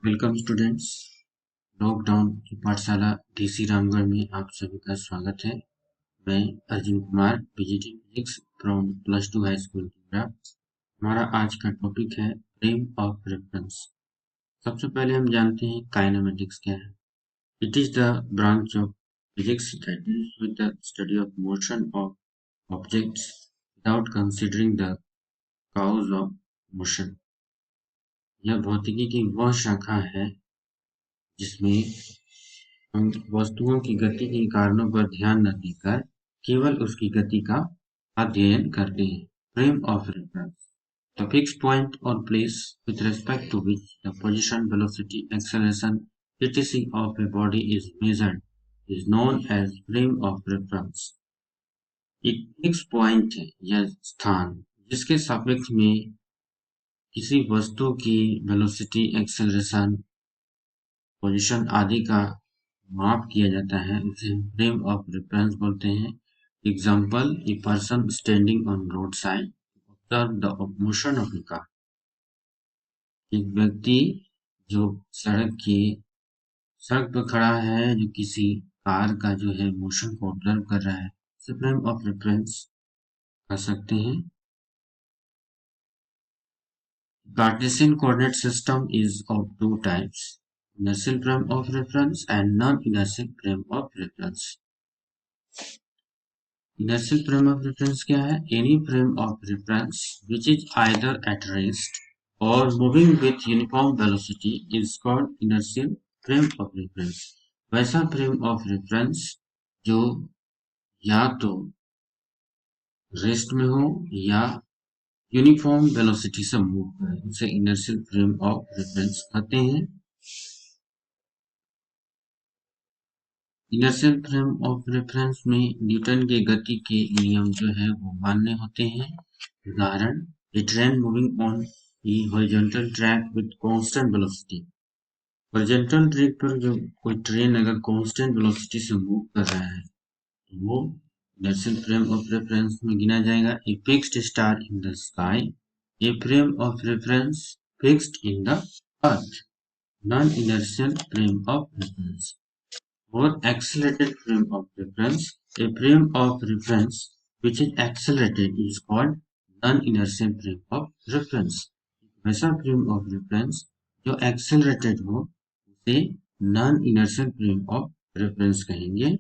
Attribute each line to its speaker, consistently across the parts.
Speaker 1: Welcome students. Lockdown की पाठशाला DC Ramgarh में आप सभी का स्वागत है। मैं Arjun Kumar, PGT physics from +2 high school Tigra. हमारा आज का टॉपिक है फ्रेम ऑफ रेफरेंस। सबसे पहले हम जानते हैं काइनेमेटिक्स क्या है। It is the branch of physics that deals with the study of motion of objects without considering the cause of motion. यह भौतिकी की वह शाखा है जिसमें हम वस्तुओं की गति के कारणों पर ध्यान न देकर केवल उसकी गति का अध्ययन करते हैं। Frame of reference, the fixed point और place with respect to which the position, velocity, acceleration, etc. of a body is measured is known as frame of reference. एक फिक्स पॉइंट है यह स्थान जिसके सापेक्ष में किसी वस्तु की वेलोसिटी, एक्सेलरेशन, पोजीशन आदि का माप किया जाता है, उसे हम फ्रेम ऑफ रेफरेंस बोलते हैं। Example, a person standing on road side observe the motion of A car. एक व्यक्ति जो सड़क पर खड़ा है, जो किसी कार का जो है मोशन को ऑब्जर्व कर रहा है, उसे फ्रेम ऑफ रेफरेंस कर सकते हैं। Cartesian coordinate system is of two types, inertial frame of reference and non-inertial frame of reference. Inertial frame of reference क्या है? Any frame of reference which is either at rest or moving with uniform velocity is called inertial frame of reference. वैसा frame of reference जो या तो rest में हो या uniform velocity से मूव करे, उसे inertial frame of reference कहते हैं। इनर्शियल फ्रेम ऑफ रेफरेंस में न्यूटन के गति के नियम जो है वो मान्य होते हैं। उदाहरण, a train moving on a horizontal track with constant velocity. Horizontal track पर जो कोई ट्रेन अगर कांस्टेंट वेलोसिटी से मूव कर रहा है तो वो इनर्शियल फ्रेम ऑफ रेफरेंस में गिना जाएगा। A fixed star in the sky, a frame of reference fixed in the earth, non inertial frame of reference. Or accelerated frame of reference, a frame of reference which is accelerated is called non-inertial frame of reference. वैसा frame of reference जो accelerated हो उसे non-inertial frame of reference कहेंगे।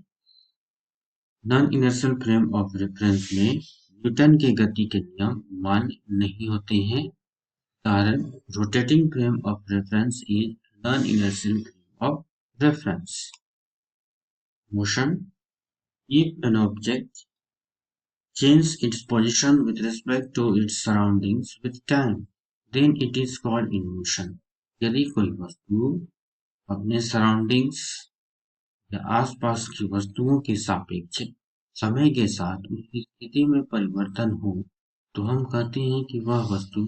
Speaker 1: non-inertial frame of reference में Newton के गति के नियम मान्य नहीं होते हैं। कारण, rotating frame of reference is non-inertial frame of reference. Motion, if an object changes its position with respect to its surroundings with time, then it is called in motion. यदि कोई वस्तु अपने सराउंडिंग्स या आसपास की वस्तुओं के सापेक्ष समय के साथ उसकी स्थिति में परिवर्तन हो तो हम कहते हैं कि वह वस्तु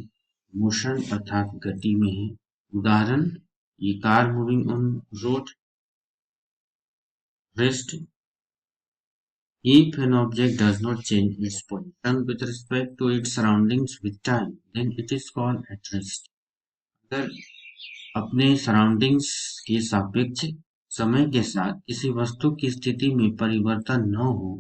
Speaker 1: मोशन अर्थात गति में है। उदाहरण, ये car moving on road rest. If an object does not change its position with respect to its surroundings with time, then it is called at rest. अगर अपने सराउंडिंग्स के सापेक्ष समय के साथ किसी वस्तु की स्थिति में परिवर्तन न हो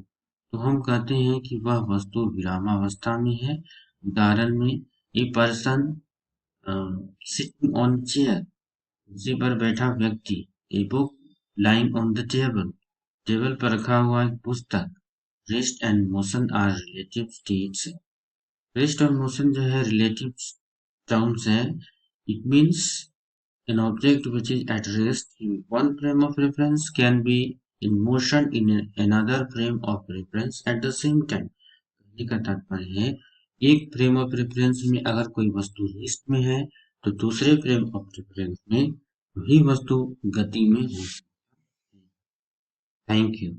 Speaker 1: तो हम कहते हैं कि वह वस्तु विरामावस्था में है। उदाहरण में, a person sitting on chair, कुर्सी पर बैठा व्यक्ति। A book lying on the table, table पर रखा हुआ एक पुस्तक। Rest and motion are relative states. Rest और मोशन जो है रिलेटिव टर्म्स है। It means an object which is at rest in one frame of reference can be in motion in another frame of reference at the same time. कहने का तात्पर्य है, एक frame of reference में अगर कोई वस्तु रेस्ट में है तो दूसरे फ्रेम ऑफ रेफरेंस में वही वस्तु गति में हो सकती है। Thank you.